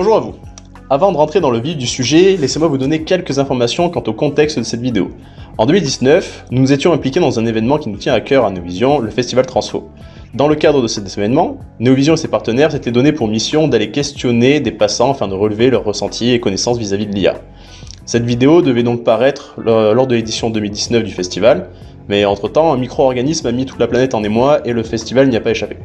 Bonjour à vous. Avant de rentrer dans le vif du sujet, laissez-moi vous donner quelques informations quant au contexte de cette vidéo. En 2019, nous nous étions impliqués dans un événement qui nous tient à cœur à Néovision, le festival Transfo. Dans le cadre de cet événement, Néovision et ses partenaires s'étaient donné pour mission d'aller questionner des passants afin de relever leurs ressentis et connaissances vis-à-vis de l'IA. Cette vidéo devait donc paraître lors de l'édition 2019 du festival, mais entre-temps, un micro-organisme a mis toute la planète en émoi et le festival n'y a pas échappé.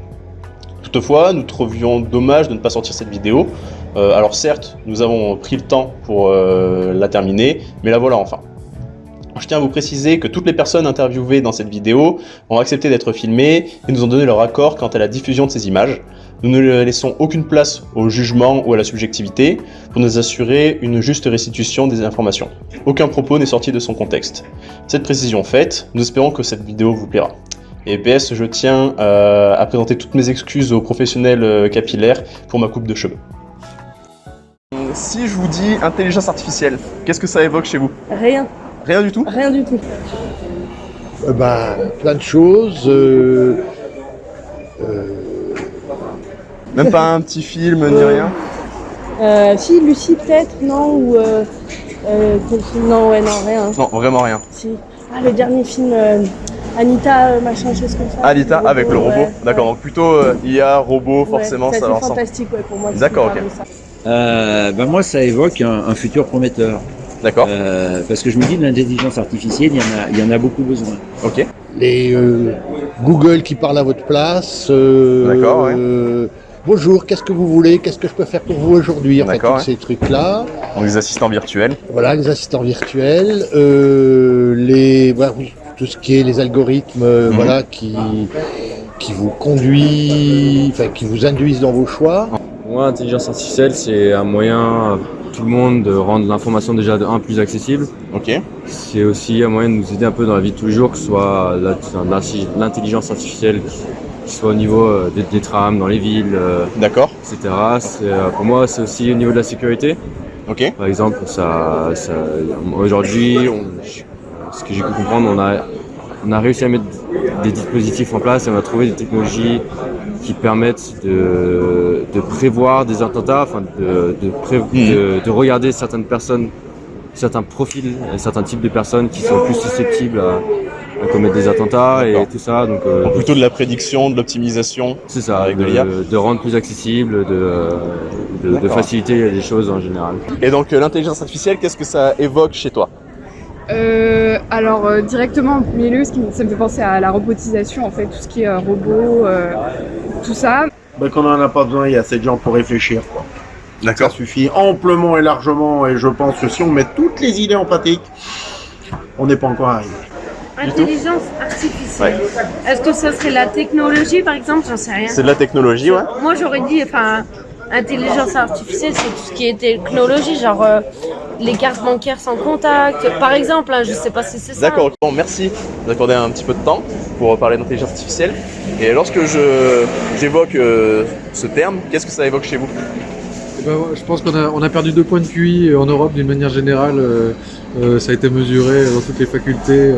Toutefois, nous trouvions dommage de ne pas sortir cette vidéo. Alors certes, nous avons pris le temps pour la terminer, mais la voilà enfin. Je tiens à vous préciser que toutes les personnes interviewées dans cette vidéo ont accepté d'être filmées et nous ont donné leur accord quant à la diffusion de ces images. Nous ne laissons aucune place au jugement ou à la subjectivité pour nous assurer une juste restitution des informations. Aucun propos n'est sorti de son contexte. Cette précision faite, nous espérons que cette vidéo vous plaira. Et PS, je tiens à présenter toutes mes excuses aux professionnels capillaires pour ma coupe de cheveux. Si je vous dis intelligence artificielle, qu'est-ce que ça évoque chez vous? Rien. Rien du tout? Rien du tout. Plein de choses. Même pas un petit film, ni rien? Si, Lucie peut-être, non? Ou quel film? Non, ouais, non, rien. Non, vraiment rien. Si. Ah, le dernier film, Anita, machin, chose comme ça. Anita avec le robot, ouais, d'accord, ouais. donc plutôt IA, robot, forcément, ouais, ça va c'est ensemble. fantastique, ouais, pour moi. D'accord, ok. Moi, ça évoque un futur prometteur. D'accord, Parce que je me dis, de l'intelligence artificielle, il y en a beaucoup besoin. ok. Les Google qui parlent à votre place. D'accord, ouais. Bonjour, qu'est-ce que vous voulez? Qu'est-ce que je peux faire pour vous aujourd'hui? En fait, D'accord, tous ces trucs-là. Donc des assistants virtuels. Voilà, les assistants virtuels. Tout ce qui est les algorithmes, qui vous conduisent, qui vous induisent dans vos choix. Pour moi, l'intelligence artificielle, c'est un moyen pour tout le monde de rendre l'information déjà de 1 plus accessible. Ok. C'est aussi un moyen de nous aider un peu dans la vie de tous les jours, que ce soit l'intelligence artificielle qui soit au niveau des trams dans les villes, D'accord. etc. Pour moi, c'est aussi au niveau de la sécurité. Ok. Par exemple, aujourd'hui, ce que j'ai pu comprendre, on a réussi à mettre des dispositifs en place et on a trouvé des technologies qui permettent de prévoir des attentats, de regarder certaines personnes, certains profils, certains types de personnes qui sont plus susceptibles à commettre des attentats et tout ça. Donc Plutôt de la prédiction, de l'optimisation. c'est ça, avec de l'IA. de rendre plus accessible, de faciliter les choses en général. Et donc l'intelligence artificielle, qu'est-ce que ça évoque chez toi? Directement en premier lieu, ça me fait penser à la robotisation, en fait, tout ce qui est robot, tout ça. Quand on n'en a pas besoin, il y a assez de gens pour réfléchir, quoi. Ça D'accord. suffit amplement et largement, et je pense que si on met toutes les idées empathiques, on n'est pas encore arrivé. Intelligence artificielle. Est-ce que ça serait la technologie, par exemple? J'en sais rien. C'est de la technologie, ouais. Moi, j'aurais dit, intelligence artificielle, c'est tout ce qui est technologie, genre les cartes bancaires sans contact, par exemple. Je sais pas si c'est ça. D'accord, bon, merci d'accorder un petit peu de temps pour parler d'intelligence artificielle. Et lorsque j'évoque ce terme, qu'est-ce que ça évoque chez vous? Je pense qu'on a perdu 2 points de QI en Europe d'une manière générale. Ça a été mesuré dans toutes les facultés.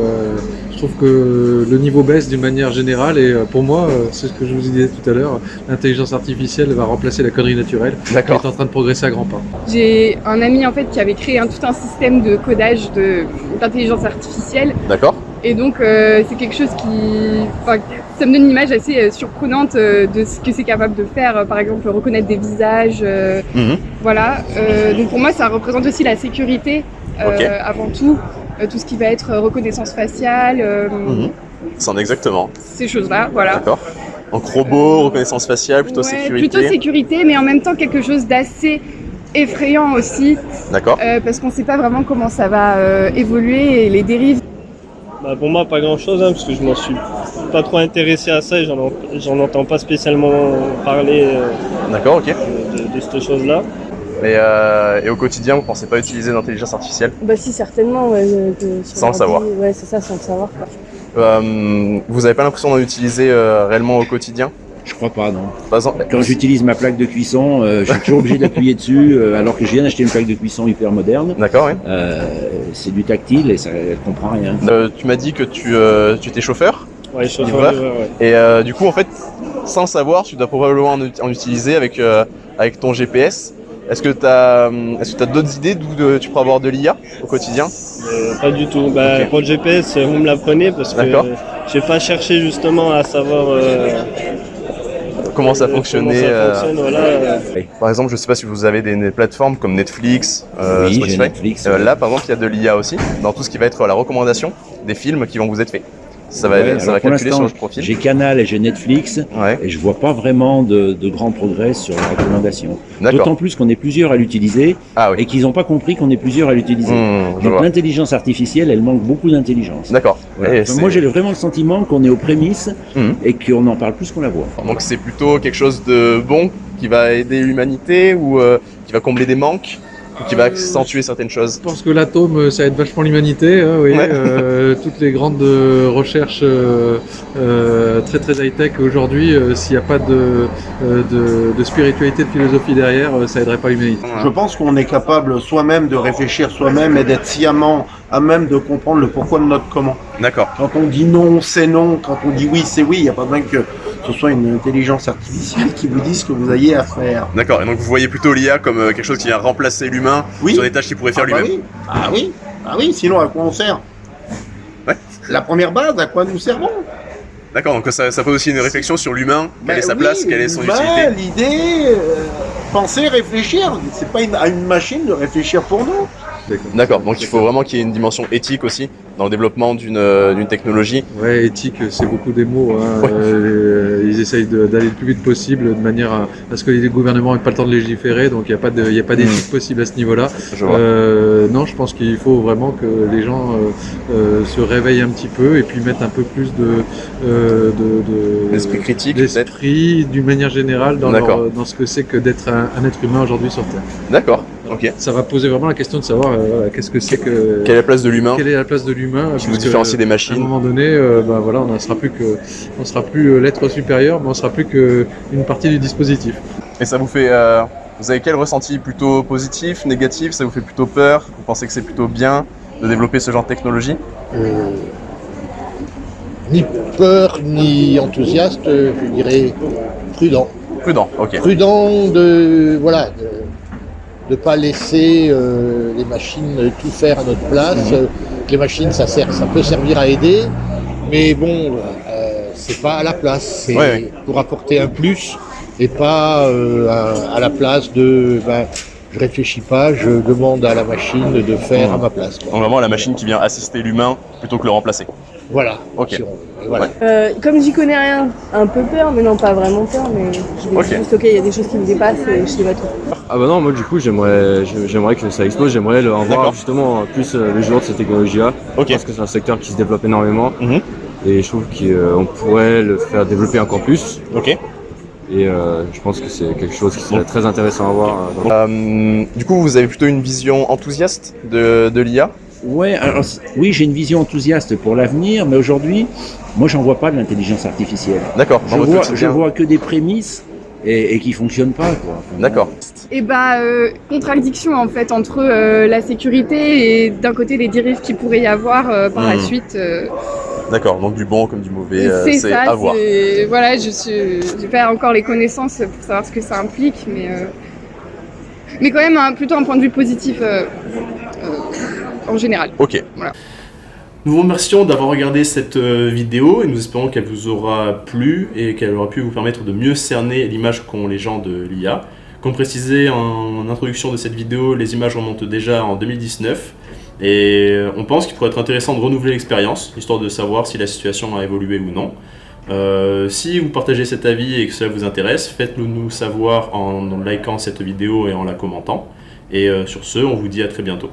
Je trouve que le niveau baisse d'une manière générale et pour moi, c'est ce que je vous disais tout à l'heure, l'intelligence artificielle va remplacer la connerie naturelle. D'accord. Elle est en train de progresser à grands pas. J'ai un ami, en fait, qui avait créé tout un système de codage d'intelligence artificielle. D'accord. Et donc, c'est quelque chose ça me donne une image assez surprenante de ce que c'est capable de faire. Par exemple, reconnaître des visages. Voilà. Donc, pour moi, ça représente aussi la sécurité avant tout. Tout ce qui va être reconnaissance faciale. C'en est exactement. Ces choses-là, voilà. D'accord. Donc robot, reconnaissance faciale, plutôt sécurité. Plutôt sécurité, mais en même temps quelque chose d'assez effrayant aussi. D'accord. Parce qu'on ne sait pas vraiment comment ça va évoluer et les dérives. Pour moi, pas grand-chose, parce que je m'en suis pas trop intéressé à ça et j'en entends pas spécialement parler D'accord, ok. de cette chose-là. Et au quotidien, vous pensez pas utiliser l'intelligence artificielle? Si, certainement. Sans le savoir. Ouais, c'est ça, sans le savoir, quoi. Vous avez pas l'impression d'en utiliser réellement au quotidien? Je crois pas, non. Par exemple, Quand j'utilise ma plaque de cuisson, je suis toujours obligé d'appuyer dessus, alors que je viens d'acheter une plaque de cuisson hyper moderne. D'accord, oui. C'est du tactile et ça elle comprend rien. Tu m'as dit que tu étais chauffeur? Ouais, livreur. Ouais. Et du coup, en fait, sans le savoir, tu dois probablement en utiliser avec ton GPS. Est-ce que tu as d'autres idées d'où tu pourrais avoir de l'IA au quotidien? Pas du tout. Bah, pour le GPS, vous me l'apprenez parce que j'ai pas cherché justement à savoir comment ça fonctionnait. Fonctionne, voilà. Par exemple, je sais pas si vous avez des plateformes comme Netflix, Oui, j'ai Spotify. Netflix, Là, par exemple, il y a de l'IA aussi dans tout ce qui va être la recommandation des films qui vont vous être faits. Ça va, Ouais, ça va pour calculer sur l'instant, votre profil. j'ai Canal et j'ai Netflix et je vois pas vraiment de grands progrès sur la recommandation. D'accord. D'autant plus qu'on est plusieurs à l'utiliser et qu'ils n'ont pas compris qu'on est plusieurs à l'utiliser. je Donc vois. l'intelligence artificielle, elle manque beaucoup d'intelligence. D'accord. Voilà. Enfin, moi j'ai vraiment le sentiment qu'on est aux prémices et qu'on en parle plus qu'on la voit. Donc c'est plutôt quelque chose de bon qui va aider l'humanité ou qui va combler des manques ou qui va accentuer certaines choses? Je pense que l'atome, ça aide vachement l'humanité. Hein, oui. Toutes les grandes recherches très très high-tech aujourd'hui, s'il n'y a pas de spiritualité, de philosophie derrière, ça aiderait pas l'humanité. Je pense qu'on est capable soi-même de réfléchir soi-même et d'être sciemment à même de comprendre le pourquoi de notre comment. D'accord. Quand on dit non, c'est non. Quand on dit oui, c'est oui. Il n'y a pas besoin que ce soit une intelligence artificielle qui vous dise ce que vous ayez à faire. D'accord. Et donc vous voyez plutôt l'IA comme quelque chose qui vient remplacer l'humain sur des tâches qu'il pourrait faire lui-même. Ah oui. Sinon, à quoi on sert? La première base, à quoi nous servons? D'accord, donc ça pose aussi une réflexion sur l'humain, quelle est sa place, quelle est son utilité. L'idée, penser, réfléchir, c'est pas à une machine de réfléchir pour nous. D'accord, donc il faut vraiment qu'il y ait une dimension éthique aussi dans le développement d'une technologie. Ouais, éthique, c'est beaucoup des mots. Hein. Ils essayent d'aller le plus vite possible de manière à ce que les gouvernements n'aient pas le temps de légiférer, donc il n'y a pas d'éthique possible à ce niveau-là. Non, je pense qu'il faut vraiment que les gens se réveillent un petit peu et puis mettent un peu plus d'esprit critique, d'esprit d'une manière générale dans ce que c'est que d'être un être humain aujourd'hui sur Terre. D'accord. Ok. Ça va poser vraiment la question de savoir qu'est-ce que c'est que. Quelle est la place de l'humain? Quelle est la place de l'humain? Qui vous différencie des machines? À un moment donné, voilà, on sera plus l'être supérieur, mais on sera plus qu'une partie du dispositif. Et ça vous fait, vous avez quel ressenti? Plutôt positif, négatif? Ça vous fait plutôt peur? Vous pensez que c'est plutôt bien de développer ce genre de technologie? Ni peur, ni enthousiaste, je dirais prudent. Prudent, ok. Prudent de pas laisser les machines tout faire à notre place. Les machines, ça peut servir à aider, mais bon, c'est pas à la place. C'est pour apporter un plus et pas à la place de. Je réfléchis pas, je demande à la machine de faire à ma place. Donc vraiment la machine qui vient assister l'humain plutôt que le remplacer. Voilà. Ok. Voilà. Comme j'y connais rien, un peu peur, mais non pas vraiment peur, mais je me dis juste il y a des choses qui me dépassent et je sais pas tout. Ah bah non, moi du coup j'aimerais que ça explose, j'aimerais en voir justement plus les jours de cette technologie-là. Je pense que c'est un secteur qui se développe énormément et je trouve qu'on pourrait le faire développer encore plus. Et je pense que c'est quelque chose qui serait très intéressant à voir. Du coup, vous avez plutôt une vision enthousiaste de l'IA? Oui, j'ai une vision enthousiaste pour l'avenir, mais aujourd'hui, moi, j'en vois pas de l'intelligence artificielle. D'accord. Je vois que des prémices et qui fonctionnent pas, quoi. D'accord. Et contradiction en fait entre la sécurité et d'un côté les dérives qu'il pourrait y avoir par la suite. D'accord, donc du bon comme du mauvais, c'est ça, à voir. Voilà, j'ai pas encore les connaissances pour savoir ce que ça implique, mais quand même plutôt un point de vue positif en général. Ok. Voilà. Nous vous remercions d'avoir regardé cette vidéo et nous espérons qu'elle vous aura plu et qu'elle aura pu vous permettre de mieux cerner l'image qu'ont les gens de l'IA. Comme précisé en introduction de cette vidéo, les images remontent déjà en 2019 et on pense qu'il pourrait être intéressant de renouveler l'expérience, histoire de savoir si la situation a évolué ou non. Si vous partagez cet avis et que cela vous intéresse, faites-le nous savoir en likant cette vidéo et en la commentant. Et sur ce, on vous dit à très bientôt.